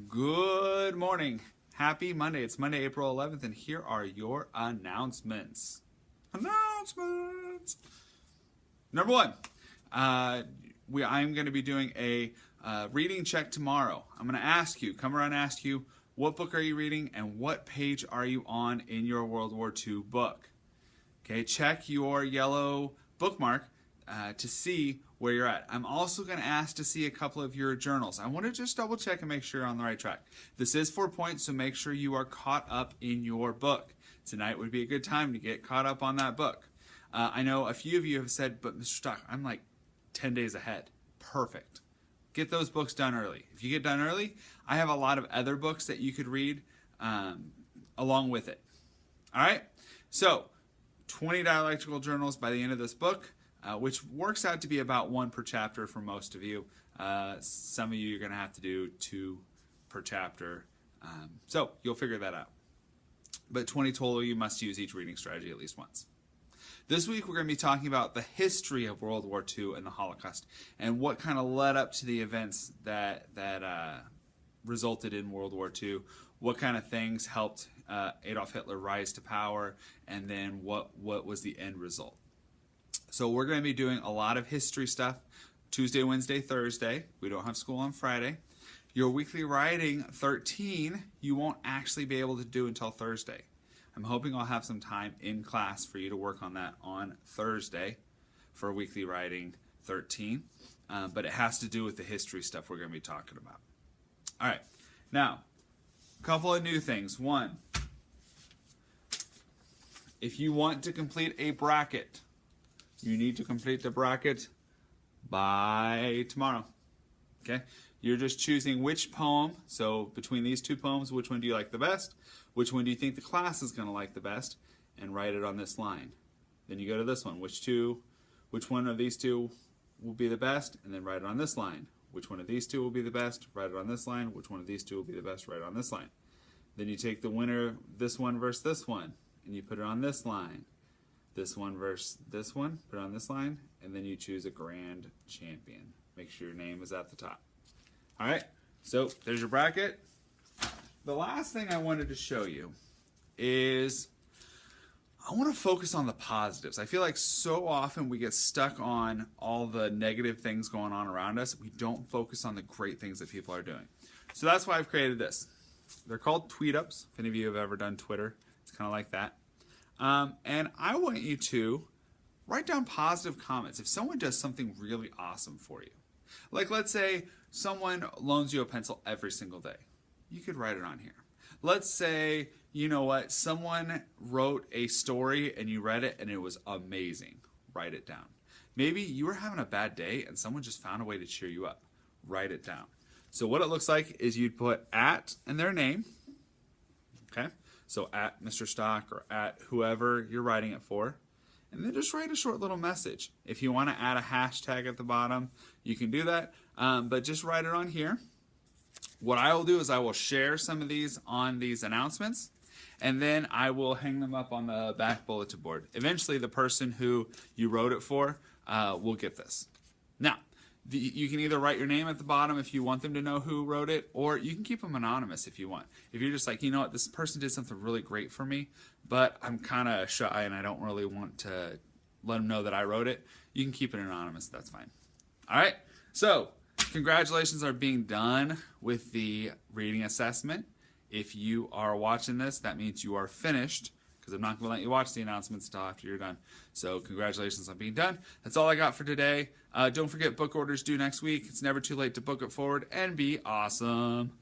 Good morning. Happy Monday. It's Monday, April 11th, and here are your announcements. Number one, I'm going to be doing a reading check tomorrow. I'm going to come around and ask you, what book are you reading and what page are you on in your World War II book? Okay, check your yellow bookmark to see where you're at. I'm also going to ask to see a couple of your journals. I want to just double check and make sure you're on the right track. This is 4 points, so make sure you are caught up in your book. Tonight would be a good time to get caught up on that book. I know a few of you have said, but Mr. Stock, I'm like 10 days ahead. Perfect. Get those books done early. If you get done early, I have a lot of other books that you could read along with it. All right? So, 20 dialectical journals by the end of this book, which works out to be about one per chapter for most of you. Some of you are going to have to do 2 per chapter. So you'll figure that out. But 20 total, you must use each reading strategy at least once. This week we're going to be talking about the history of World War II and the Holocaust and what kind of led up to the events that resulted in World War II. What kind of things helped Adolf Hitler rise to power, and then what was the end result. So we're going to be doing a lot of history stuff Tuesday, Wednesday, Thursday. We don't have school on Friday. Your weekly writing 13, you won't actually be able to do until Thursday. I'm hoping I'll have some time in class for you to work on that on Thursday for weekly writing 13. But it has to do with the history stuff we're going to be talking about. All right. Now, a couple of new things. One, if you want to complete a bracket, you need to complete the bracket by tomorrow. Okay? You're just choosing which poem. So between these 2 poems, which one do you like the best? Which one do you think the class is going to like the best? And write it on this line. Then you go to this one. Which one of these 2 will be the best? And then write it on this line. Which one of these 2 will be the best? Write it on this line. Which one of these 2 will be the best? Write it on this line. Then you take the winner, this one versus this one, and you put it on this line. This one versus this one, put it on this line, and then you choose a grand champion. Make sure your name is at the top. All right, so there's your bracket. The last thing I wanted to show you is I want to focus on the positives. I feel like so often we get stuck on all the negative things going on around us. We don't focus on the great things that people are doing. So that's why I've created this. They're called tweet ups. If any of you have ever done Twitter, it's kind of like that. And I want you to write down positive comments if someone does something really awesome for you. Like, let's say someone loans you a pencil every single day. You could write it on here. Let's say, you know what, someone wrote a story and you read it and it was amazing. Write it down. Maybe you were having a bad day and someone just found a way to cheer you up. Write it down. So what it looks like is you'd put at and their name. Okay? So at Mr. Stock or at whoever you're writing it for. And then just write a short little message. If you want to add a hashtag at the bottom, you can do that. But just write it on here. What I will do is I will share some of these on these announcements. And then I will hang them up on the back bulletin board. Eventually, the person who you wrote it for will get this. Now, you can either write your name at the bottom if you want them to know who wrote it, or you can keep them anonymous if you want. If you're just like, you know what, this person did something really great for me, but I'm kind of shy and I don't really want to let them know that I wrote it, you can keep it anonymous. That's fine. All right. So congratulations are being done with the reading assessment. If you are watching this, that means you are finished, because I'm not going to let you watch the announcements until after you're done. So congratulations on being done. That's all I got for today. Don't forget, book orders due next week. It's never too late to book it forward and be awesome.